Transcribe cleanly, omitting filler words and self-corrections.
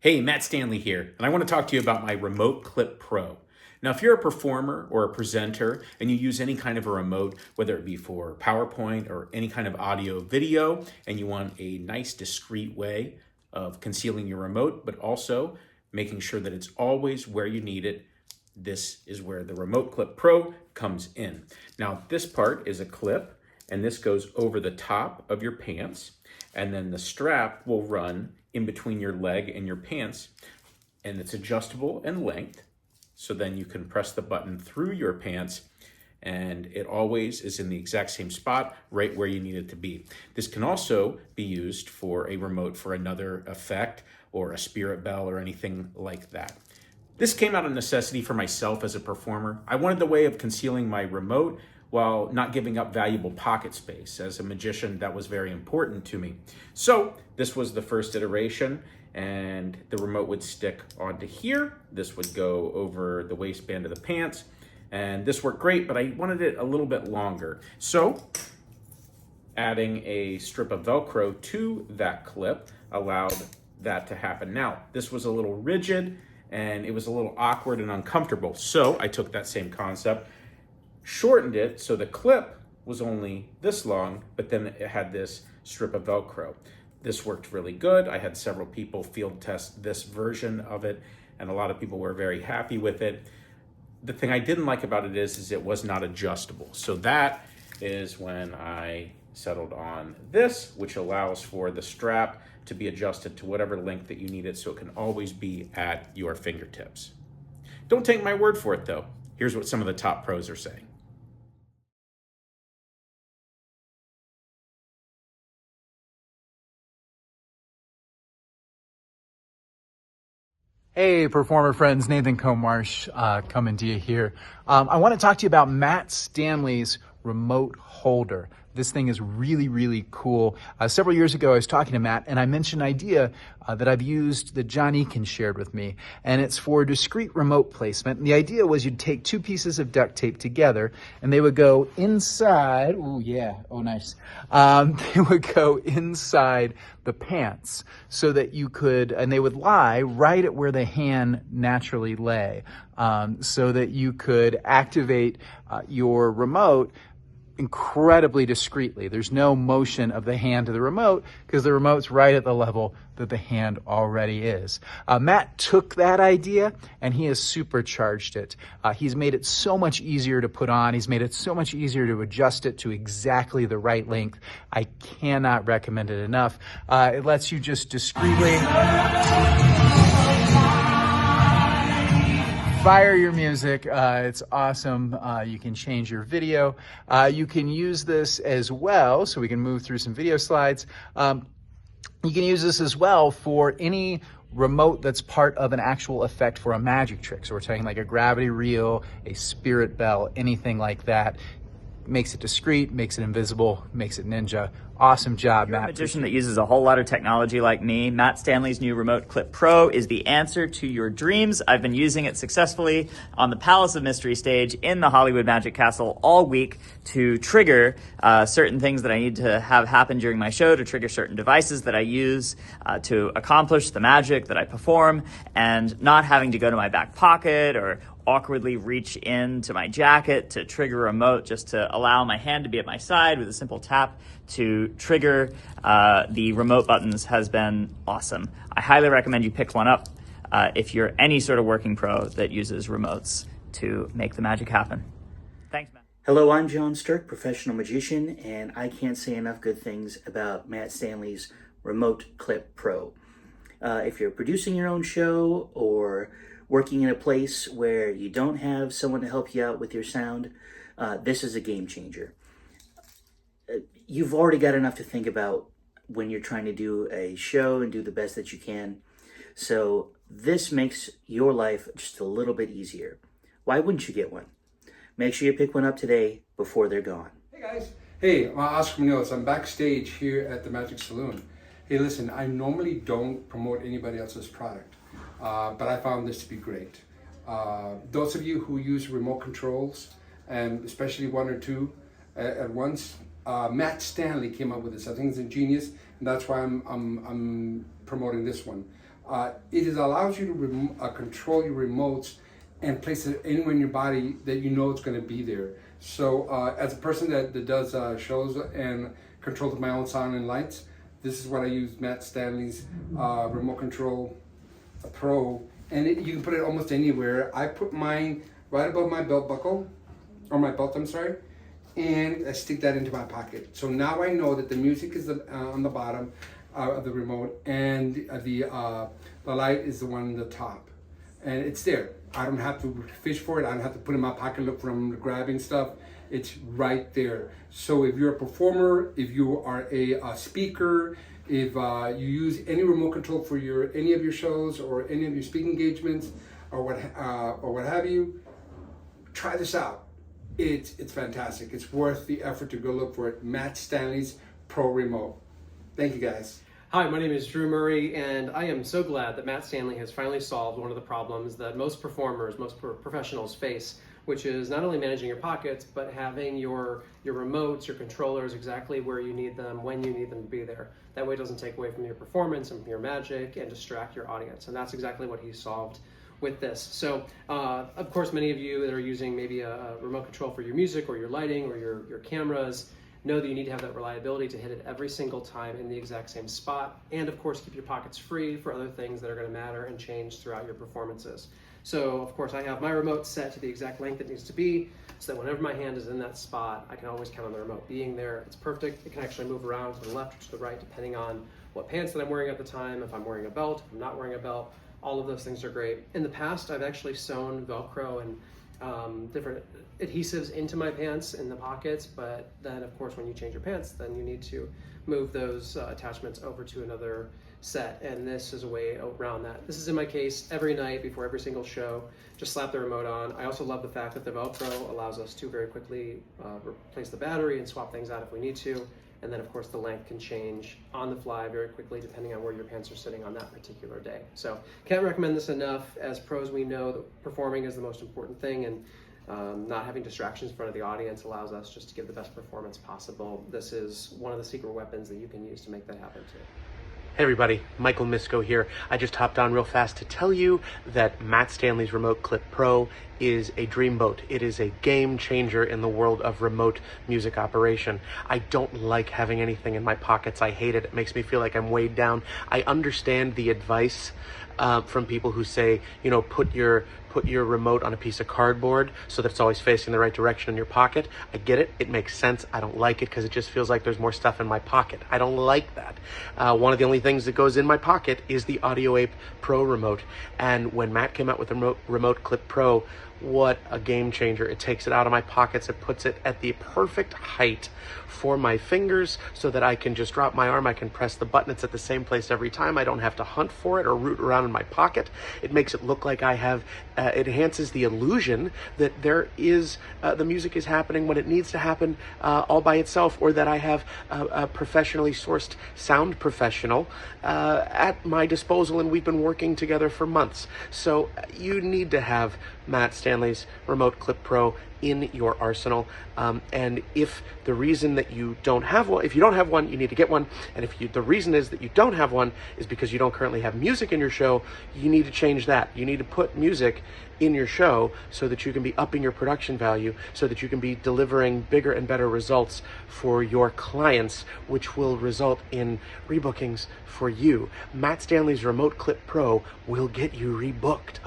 Hey, Matt Stanley here, and I want to talk to you about my Remote Clip Pro. Now, if you're a performer or a presenter and you use any kind of a remote, whether it be for PowerPoint or any kind of audio video, and you want a nice discreet way of concealing your remote, but also making sure that it's always where you need it, this is where the Remote Clip Pro comes in. Now, this part is a clip, and this goes over the top of your pants, and then the strap will run in between your leg and your pants, and it's adjustable in length, so then you can press the button through your pants and it always is in the exact same spot right where you need it to be. This can also be used for a remote for another effect or a spirit bell or anything like that. This came out of necessity for myself as a performer. I wanted the way of concealing my remote while not giving up valuable pocket space. As a magician, that was very important to me. So this was the first iteration, and the remote would stick onto here. This would go over the waistband of the pants, and this worked great, but I wanted it a little bit longer. So adding a strip of Velcro to that clip allowed that to happen. Now, this was a little rigid, and it was a little awkward and uncomfortable. So I took that same concept, shortened it so the clip was only this long, but then it had this strip of Velcro. This worked really good. I had several people field test this version of it, and a lot of people were very happy with it. The thing I didn't like about it is it was not adjustable. So that is when I settled on this, which allows for the strap to be adjusted to whatever length that you need it, so it can always be at your fingertips. Don't take my word for it though. Here's what some of the top pros are saying. Hey, performer friends, Nathan Comarsh coming to you here. I want to talk to you about Matt Stanley's remote holder. This thing is really, really cool. Several years ago, I was talking to Matt, and I mentioned an idea that I've used that John Eakin shared with me, and it's for discrete remote placement. And the idea was you'd take two pieces of duct tape together, and they would go inside. Oh, yeah. Oh, nice. They would go inside the pants so that you could, and they would lie right at where the hand naturally lay, so that you could activate your remote incredibly discreetly. There's no motion of the hand to the remote because the remote's right at the level that the hand already is. Matt took that idea and he has supercharged it. He's made it so much easier to put on. He's made it so much easier to adjust it to exactly the right length. I cannot recommend it enough. It lets you just discreetly fire your music. It's awesome. You can change your video. You can use this as well, so we can move through some video slides. You can use this as well for any remote that's part of an actual effect for a magic trick. So we're talking like a gravity reel, a spirit bell, anything like that. Makes it discreet, makes it invisible, makes it ninja. Awesome job, Matt. If you're a magician that uses a whole lot of technology like me, Matt Stanley's new Remote Clip Pro is the answer to your dreams. I've been using it successfully on the Palace of Mystery stage in the Hollywood Magic Castle all week to trigger certain things that I need to have happen during my show, to trigger certain devices that I use to accomplish the magic that I perform, and not having to go to my back pocket or awkwardly reach into my jacket to trigger a remote, just to allow my hand to be at my side with a simple tap to trigger the remote buttons has been awesome. I highly recommend you pick one up if you're any sort of working pro that uses remotes to make the magic happen. Thanks, Matt. Hello, I'm John Stirk, professional magician, and I can't say enough good things about Matt Stanley's Remote Clip Pro. If you're producing your own show or working in a place where you don't have someone to help you out with your sound, this is a game changer. You've already got enough to think about when you're trying to do a show and do the best that you can. So this makes your life just a little bit easier. Why wouldn't you get one? Make sure you pick one up today before they're gone. Hey guys. Hey, I'm Oscar Munoz. I'm backstage here at the Magic Saloon. Hey, listen, I normally don't promote anybody else's product, but I found this to be great. Those of you who use remote controls, and especially one or two at once, Matt Stanley came up with this. I think it's ingenious, and that's why I'm promoting this one. It allows you to control your remotes and place it anywhere in your body that you know it's going to be there. So as a person that does shows and controls my own sound and lights, this is what I use, Matt Stanley's Remote Control Pro, and you can put it almost anywhere. I put mine right above my belt buckle, or my belt, I'm sorry, and I stick that into my pocket. So now I know that the music is on the bottom of the remote, and the light is the one on the top, and it's there. I don't have to fish for it. I don't have to put it in my pocket, look for them grabbing stuff. It's right there. So if you're a performer, if you are a speaker, if you use any remote control for any of your shows or any of your speaking engagements or what have you, try this out. It's fantastic. It's worth the effort to go look for it. Matt Stanley's Pro Remote. Thank you, guys. Hi, my name is Drew Murray, and I am so glad that Matt Stanley has finally solved one of the problems that most performers, most professionals face, which is not only managing your pockets, but having your remotes, your controllers exactly where you need them, when you need them to be there. That way it doesn't take away from your performance and from your magic and distract your audience. And that's exactly what he solved with this. So, of course, many of you that are using maybe a remote control for your music or your lighting or your cameras know that you need to have that reliability to hit it every single time in the exact same spot, and of course keep your pockets free for other things that are going to matter and change throughout your performances. So of course I have my remote set to the exact length it needs to be, so that whenever my hand is in that spot, I can always count on the remote being there. It's perfect. It can actually move around to the left or to the right depending on what pants that I'm wearing at the time, if I'm wearing a belt, if I'm not wearing a belt. All of those things are great. In the past, I've actually sewn Velcro and different adhesives into my pants in the pockets, but then of course when you change your pants, then you need to move those attachments over to another set, and this is a way around that. This is in my case every night before every single show. Just slap the remote on. I also love the fact that the Velcro allows us to very quickly replace the battery and swap things out if we need to, and then of course the length can change on the fly very quickly depending on where your pants are sitting on that particular day. So can't recommend this enough. As pros, we know that performing is the most important thing, and not having distractions in front of the audience allows us just to give the best performance possible. This is one of the secret weapons that you can use to make that happen too. Hey everybody, Michael Misko here. I just hopped on real fast to tell you that Matt Stanley's Remote Clip Pro is a dreamboat. It is a game changer in the world of remote music operation. I don't like having anything in my pockets. I hate it. It makes me feel like I'm weighed down. I understand the advice from people who say, you know, put your remote on a piece of cardboard so that it's always facing the right direction in your pocket. I get it. It makes sense. I don't like it because it just feels like there's more stuff in my pocket. I don't like that. One of the only things that goes in my pocket is the Audio Ape Pro remote. And when Matt came out with the Remote Clip Pro, what a game changer. It takes it out of my pockets. It puts it at the perfect height for my fingers so that I can just drop my arm. I can press the button. It's at the same place every time. I don't have to hunt for it or root around in my pocket. It makes it look like I have, it enhances the illusion that there is, the music is happening when it needs to happen all by itself, or that I have a professionally sourced sound professional at my disposal, and we've been working together for months. So you need to have Matt Stanley's Remote Clip Pro in your arsenal, and if the reason that you don't have one, if you don't have one, you need to get one, and if the reason is that you don't have one is because you don't currently have music in your show, you need to change that. You need to put music in your show so that you can be upping your production value, so that you can be delivering bigger and better results for your clients, which will result in rebookings for you. Matt Stanley's Remote Clip Pro will get you rebooked.